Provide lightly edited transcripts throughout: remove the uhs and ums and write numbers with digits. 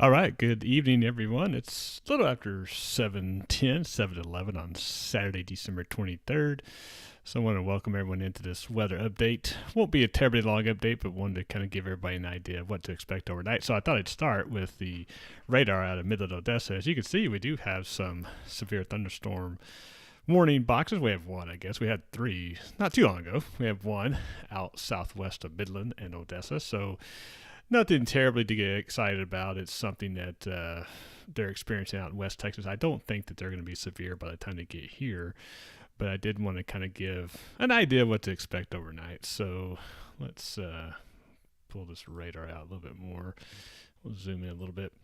All right, good evening, everyone. It's a little after 7:10, 7:11 on Saturday, December 23rd. So I want to welcome everyone into this weather update. Won't be a terribly long update, but wanted to kind of give everybody an idea of what to expect overnight. So I thought I'd start with the radar out of Midland, Odessa. As you can see, we do have some severe thunderstorm warning boxes. We have one, I guess. We had three not too long ago. We have one out southwest of Midland and Odessa. So nothing terribly to get excited about. It's something that they're experiencing out in West Texas. I don't think that they're going to be severe by the time they get here, but I did want to kind of give an idea of what to expect overnight. So let's pull this radar out a little bit more. We'll zoom in a little bit.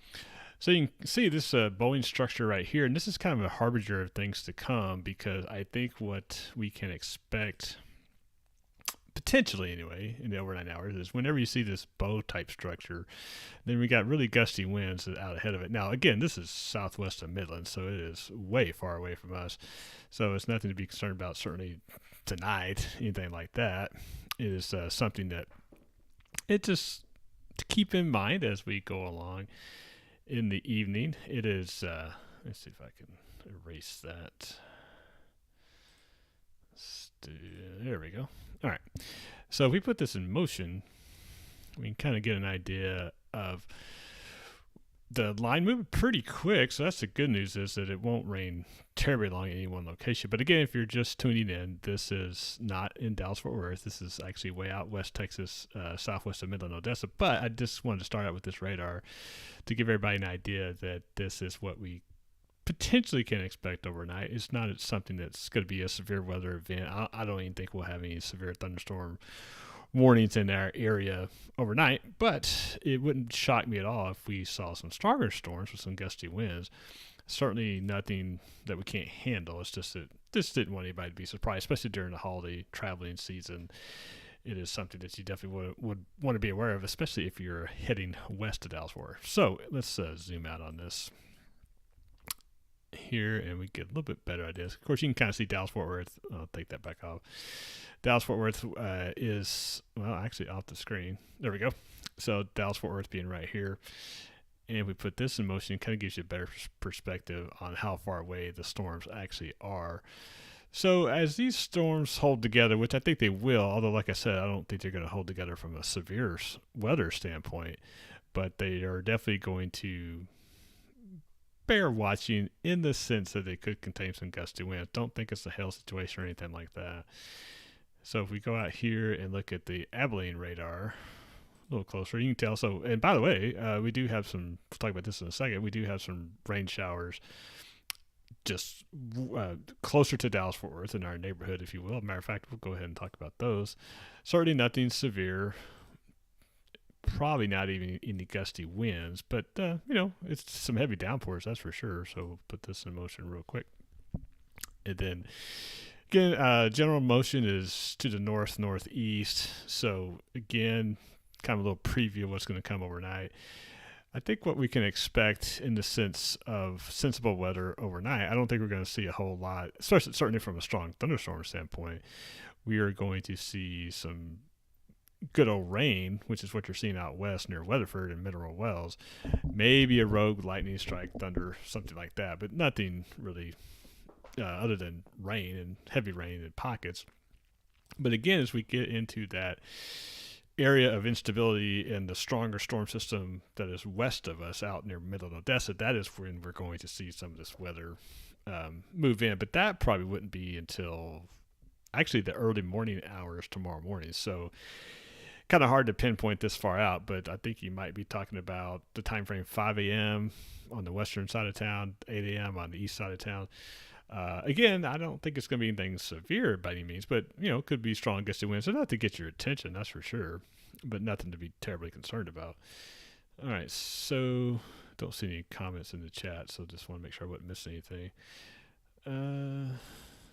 So you can see this Boeing structure right here, and this is kind of a harbinger of things to come because I think what we can expect potentially anyway in the overnight hours is whenever you see this bow type structure, then we got really gusty winds out ahead of it. Now again, this is southwest of Midland, so it is way far away from us, so it's nothing to be concerned about certainly tonight, anything like that. It is something that it just to keep in mind as we go along in the evening. It is let's see if I can erase that. There we go. All right. So if we put this in motion, we can kind of get an idea of the line moving pretty quick. So that's the good news, is that it won't rain terribly long in any one location. But again, if you're just tuning in, this is not in Dallas-Fort Worth. This is actually way out West Texas, southwest of Midland, Odessa. But I just wanted to start out with this radar to give everybody an idea that this is what we potentially can expect overnight. It's not something that's going to be a severe weather event. I don't even think we'll have any severe thunderstorm warnings in our area overnight, but it wouldn't shock me at all if we saw some stronger storms with some gusty winds. Certainly nothing that we can't handle. It's just that this didn't want anybody to be surprised, especially during the holiday traveling season. It is something that you definitely would want to be aware of, especially if you're heading west to Dallas-Fort Worth. So let's zoom out on this here and we get a little bit better ideas. Of course, you can kind of see Dallas-Fort Worth. I'll take that back off. Dallas-Fort Worth is, well, actually off the screen. There we go. So Dallas-Fort Worth being right here. And we put this in motion, it kind of gives you a better perspective on how far away the storms actually are. So as these storms hold together, which I think they will, although like I said, I don't think they're going to hold together from a severe weather standpoint, but they are definitely going to bear watching in the sense that they could contain some gusty winds. Don't think it's a hail situation or anything like that. So if we go out here and look at the Abilene radar a little closer, you can tell. So, and by the way, we do have some, we'll talk about this in a second, we do have some rain showers just closer to Dallas-Fort Worth in our neighborhood, if you will. Matter of fact, we'll go ahead and talk about those. Certainly nothing severe. Probably not even any gusty winds, but it's some heavy downpours, that's for sure. So we'll put this in motion real quick. And then again, general motion is to the northeast. So again, kind of a little preview of what's going to come overnight. I think what we can expect in the sense of sensible weather overnight, I don't think we're going to see a whole lot, especially certainly from a strong thunderstorm standpoint. We are going to see some good old rain, which is what you're seeing out west near Weatherford and Mineral Wells. Maybe a rogue lightning strike, thunder, something like that, but nothing really other than rain and heavy rain in pockets. But again, as we get into that area of instability and the stronger storm system that is west of us out near Middle Odessa, that is when we're going to see some of this weather move in. But that probably wouldn't be until actually the early morning hours tomorrow morning. So kind of hard to pinpoint this far out, but I think you might be talking about the time frame 5 a.m. on the western side of town, 8 a.m. on the east side of town. Again, I don't think it's going to be anything severe by any means, but it could be strong gusty winds. So not to get your attention, that's for sure, but nothing to be terribly concerned about. All right, so don't see any comments in the chat, so just want to make sure I wasn't missing anything.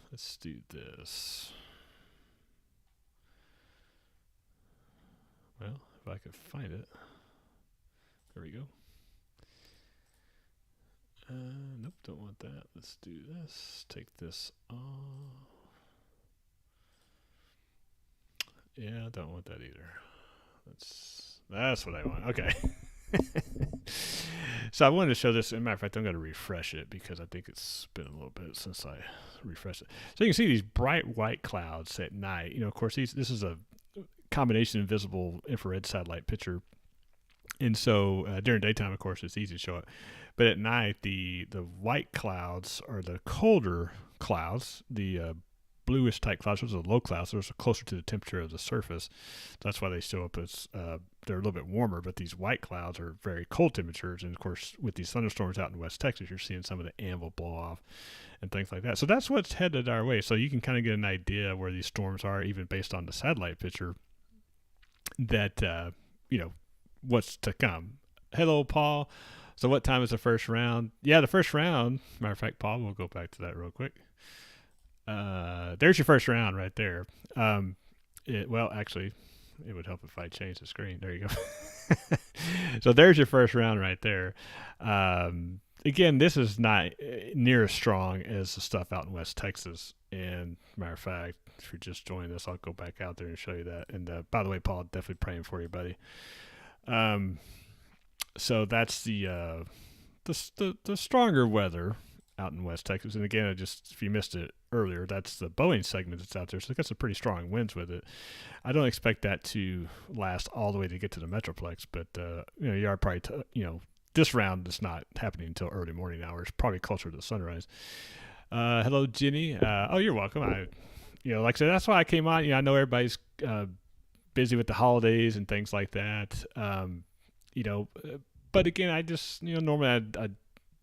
Let's do this. Well, if I could find it. There we go. Nope, don't want that. Let's do this. Take this off. Yeah, I don't want that either. That's what I want. Okay. So I wanted to show this. As a matter of fact, I'm going to refresh it because I think it's been a little bit since I refreshed it. So you can see these bright white clouds at night. Of course, this is a combination invisible infrared satellite picture. And so during daytime, of course, it's easy to show it. But at night, the white clouds are the colder clouds. The bluish type clouds, those are the low clouds. Those are closer to the temperature of the surface. That's why they show up as they're a little bit warmer. But these white clouds are very cold temperatures. And of course, with these thunderstorms out in West Texas, you're seeing some of the anvil blow off and things like that. So that's what's headed our way. So you can kind of get an idea where these storms are, even based on the satellite picture, that, what's to come. Hello, Paul. So what time is the first round? Yeah, the first round, matter of fact, Paul, we'll go back to that real quick. There's your first round right there. Actually, it would help if I change the screen. There you go. So there's your first round right there. Again, this is not near as strong as the stuff out in West Texas. And matter of fact, if you're just joining us, I'll go back out there and show you that. And by the way, Paul, definitely praying for you, buddy. So that's the stronger weather out in West Texas. And again, if you missed it earlier, that's the Boeing segment that's out there. So it got some pretty strong winds with it. I don't expect that to last all the way to get to the Metroplex, but you are probably this round is not happening until early morning hours, probably closer to sunrise. Hello, Jenny. You're welcome. Like I said, that's why I came on. I know everybody's busy with the holidays and things like that. But again, I just, normally I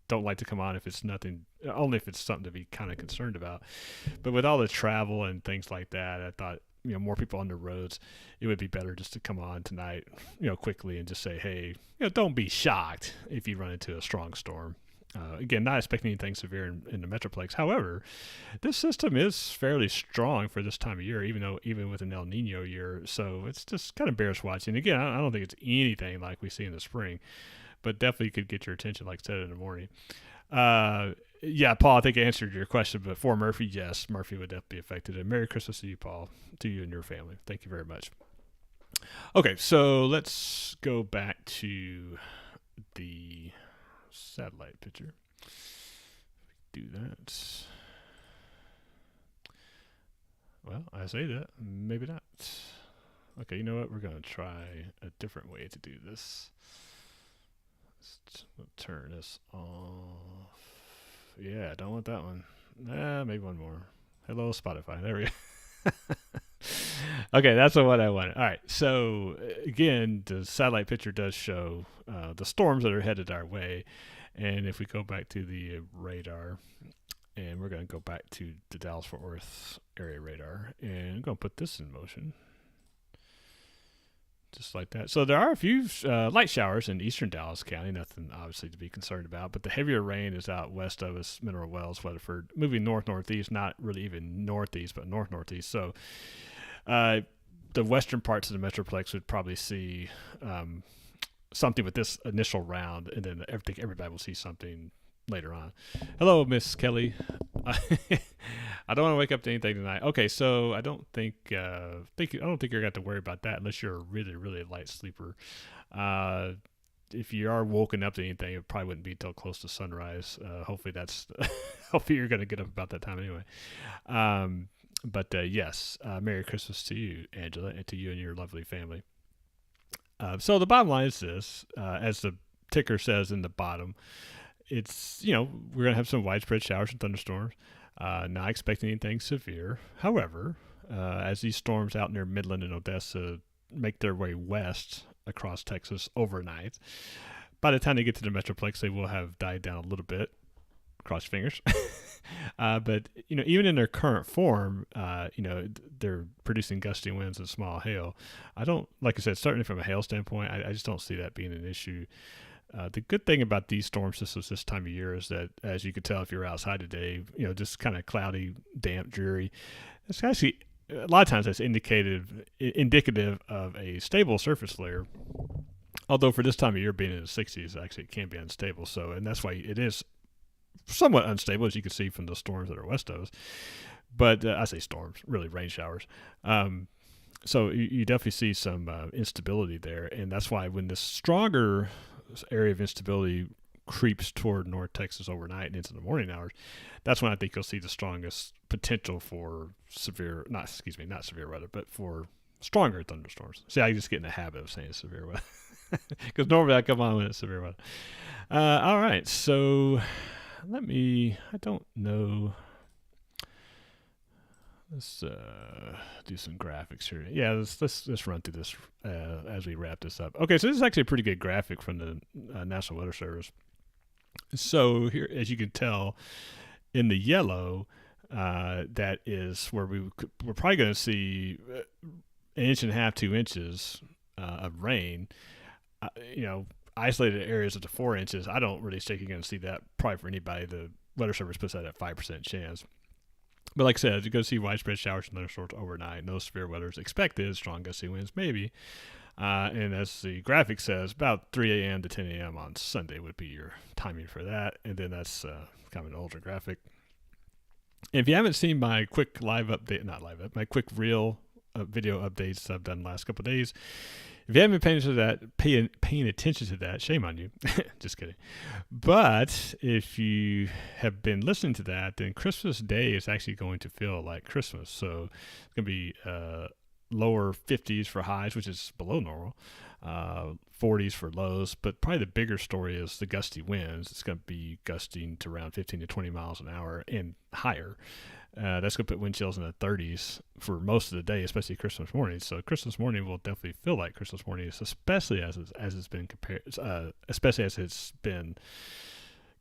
don't like to come on if it's nothing, only if it's something to be kind of concerned about. But with all the travel and things like that, I thought, more people on the roads, it would be better just to come on tonight, quickly and just say, hey, don't be shocked if you run into a strong storm. Again, not expecting anything severe in the Metroplex. However, this system is fairly strong for this time of year, even with an El Nino year. So it's just kind of bears watching. Again, I don't think it's anything like we see in the spring, but definitely could get your attention, like I said, in the morning. Yeah, Paul, I think I answered your question, but for Murphy, yes, Murphy would definitely be affected. And Merry Christmas to you, Paul, to you and your family. Thank you very much. Okay, so let's go back to the satellite picture. Do that. Well, I say that, maybe not. Okay, you know what? We're going to try a different way to do this. Let's turn this off. Yeah, I don't want that one. Maybe one more. Hello, Spotify. There we go. Okay, that's what I wanted. All right, so again, the satellite picture does show the storms that are headed our way. And if we go back to the radar, and we're going to go back to the Dallas-Fort Worth area radar, and I'm going to put this in motion. Just like that. So there are a few light showers in eastern Dallas County, nothing obviously to be concerned about, but the heavier rain is out west of us, Mineral Wells, Weatherford, moving north-northeast, not really even northeast, but north-northeast. So the western parts of the Metroplex would probably see something with this initial round, and then I think everybody will see something later on. Hello, Miss Kelly. I don't want to wake up to anything tonight. Okay, so I don't think you're going to worry about that unless you're a really, really light sleeper. If you are woken up to anything, it probably wouldn't be until close to sunrise. Hopefully you're going to get up about that time anyway. But yes, Merry Christmas to you, Angela, and to you and your lovely family. So the bottom line is this, as the ticker says in the bottom, it's, we're going to have some widespread showers and thunderstorms. Not expecting anything severe. However, as these storms out near Midland and Odessa make their way west across Texas overnight, by the time they get to the Metroplex, they will have died down a little bit. Cross your fingers. But, even in their current form, they're producing gusty winds and small hail. Like I said, certainly from a hail standpoint, I just don't see that being an issue. The good thing about these storm systems this time of year is that, as you can tell if you're outside today, just kind of cloudy, damp, dreary. It's actually, a lot of times that's indicative of a stable surface layer. Although for this time of year, being in the 60s, actually it can be unstable. So, and that's why it is somewhat unstable, as you can see from the storms that are west of us. But I say storms, really rain showers. So you definitely see some instability there. And that's why when this stronger area of instability creeps toward North Texas overnight and into the morning hours, that's when I think you'll see the strongest potential for not severe weather, but for stronger thunderstorms. See, I just get in the habit of saying severe weather because normally I come on when it's severe weather. All right, so I don't know. Let's do some graphics here. Yeah, let's run through this as we wrap this up. Okay, so this is actually a pretty good graphic from the National Weather Service. So here, as you can tell, in the yellow, that is where we're probably going to see 1.5 to 2 inches of rain. Isolated areas up to 4 inches. I don't really think you're going to see that probably for anybody. The Weather Service puts that at 5% chance. But like I said, you're going to see widespread showers and thunderstorms overnight. No severe weather is expected. Strong gusty winds, maybe. And as the graphic says, about 3 a.m. to 10 a.m. on Sunday would be your timing for that. And then that's kind of an older graphic. And if you haven't seen my quick my quick real video updates I've done the last couple of days, if you haven't been paying attention to that, shame on you. Just kidding. But if you have been listening to that, then Christmas Day is actually going to feel like Christmas. So it's going to be lower 50s for highs, which is below normal, 40s for lows. But probably the bigger story is the gusty winds. It's going to be gusting to around 15 to 20 miles an hour and higher. That's going to put wind chills in the 30s for most of the day, especially Christmas morning. So Christmas morning will definitely feel like Christmas morning, especially as it's been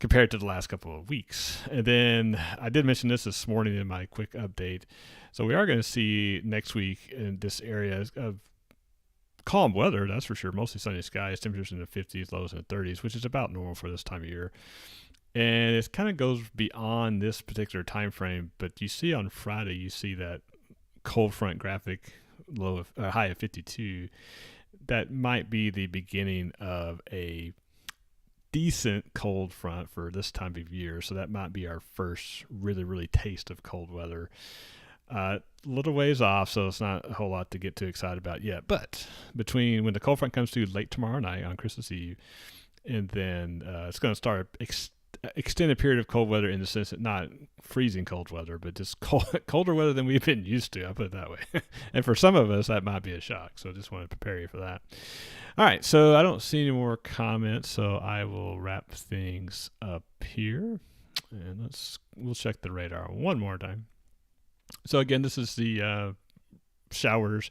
compared to the last couple of weeks. And then I did mention this morning in my quick update. So we are going to see next week in this area of calm weather, that's for sure. Mostly sunny skies, temperatures in the 50s, lows in the 30s, which is about normal for this time of year. And it kind of goes beyond this particular time frame, but you see on Friday, you see that cold front graphic, high of 52. That might be the beginning of a decent cold front for this time of year. So that might be our first really, really taste of cold weather. Little ways off, so it's not a whole lot to get too excited about yet. But between when the cold front comes through late tomorrow night on Christmas Eve, and then it's going to start extended period of cold weather in the sense that not freezing cold weather, but just colder weather than we've been used to. I'll put it that way. And for some of us, that might be a shock. So I just want to prepare you for that. All right. So I don't see any more comments, so I will wrap things up here. And we'll check the radar one more time. So again, this is the showers.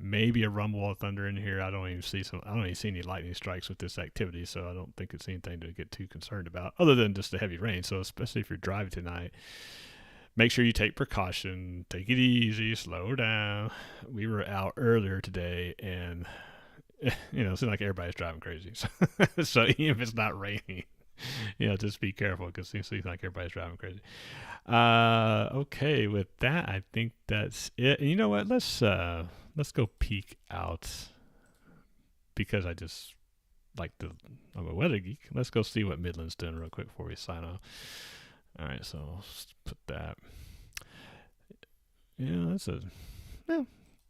Maybe a rumble of thunder in here. I don't even see any lightning strikes with this activity, so I don't think it's anything to get too concerned about, other than just the heavy rain. So especially if you're driving tonight, make sure you take precaution. Take it easy. Slow down. We were out earlier today, and it seems like everybody's driving crazy. So even if it's not raining, just be careful because it seems like everybody's driving crazy. Okay, with that, I think that's it. And you know what? Let's go peek out because I just I'm a weather geek. Let's go see what Midland's doing real quick before we sign off. All right, so let's put that. Yeah, that's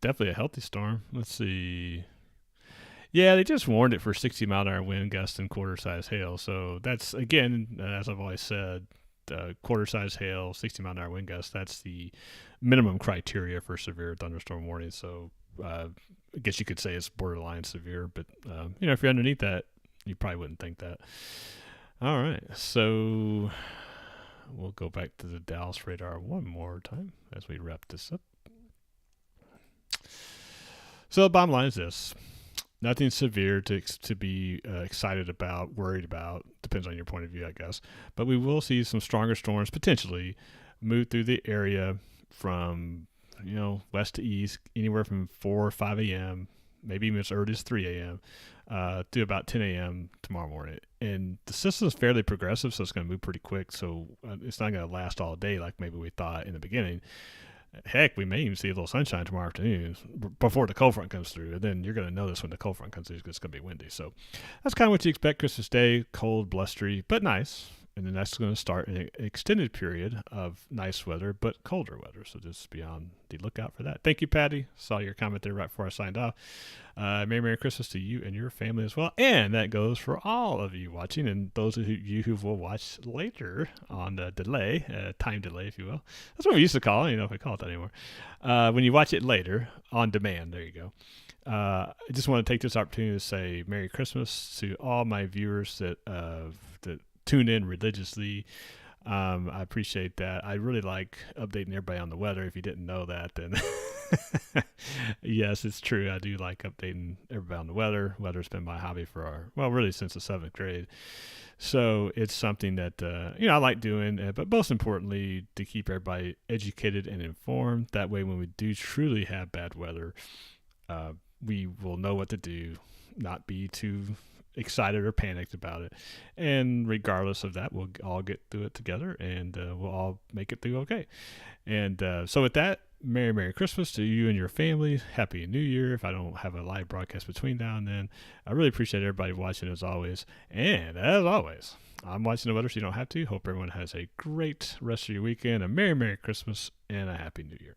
definitely a healthy storm. Let's see. Yeah, they just warned it for 60-mile-an-hour wind gusts and quarter-size hail. So that's, again, as I've always said, quarter-size hail, 60-mile-an-hour wind gusts, that's the minimum criteria for severe thunderstorm warning. So I guess you could say it's borderline severe. But, if you're underneath that, you probably wouldn't think that. All right, so we'll go back to the Dallas radar one more time as we wrap this up. So the bottom line is this. Nothing severe to be excited about, worried about. Depends on your point of view, I guess. But we will see some stronger storms potentially move through the area from, west to east, anywhere from 4 or 5 a.m., maybe even as early as 3 a.m., to about 10 a.m. tomorrow morning. And the system is fairly progressive, so it's going to move pretty quick. So it's not going to last all day like maybe we thought in the beginning. Heck, we may even see a little sunshine tomorrow afternoon before the cold front comes through. And then you're going to notice when the cold front comes through, it's going to be windy. So that's kind of what you expect Christmas Day. Cold, blustery, but nice. And then that's going to start an extended period of nice weather, but colder weather. So just be on the lookout for that. Thank you, Patty. Saw your comment there right before I signed off. Merry Christmas to you and your family as well. And that goes for all of you watching and those of you who will watch later on the delay, time delay, if you will. That's what we used to call it. I don't know if we call it that anymore. When you watch it later on demand, there you go. I just want to take this opportunity to say Merry Christmas to all my viewers that tune in religiously. I appreciate that. I really like updating everybody on the weather. If you didn't know that, then yes, it's true. I do like updating everybody on the weather. Weather's been my hobby really since the 7th grade. So it's something that, I like doing, but most importantly, to keep everybody educated and informed. That way, when we do truly have bad weather, we will know what to do, not be too excited or panicked about it. And regardless of that, we'll all get through it together and we'll all make it through okay. And so with that, Merry Christmas to you and your family. Happy New Year if I don't have a live broadcast between now and then. I really appreciate everybody watching as always. And as always, I'm watching the weather so you don't have to. Hope everyone has a great rest of your weekend, a Merry Christmas, and a Happy New Year.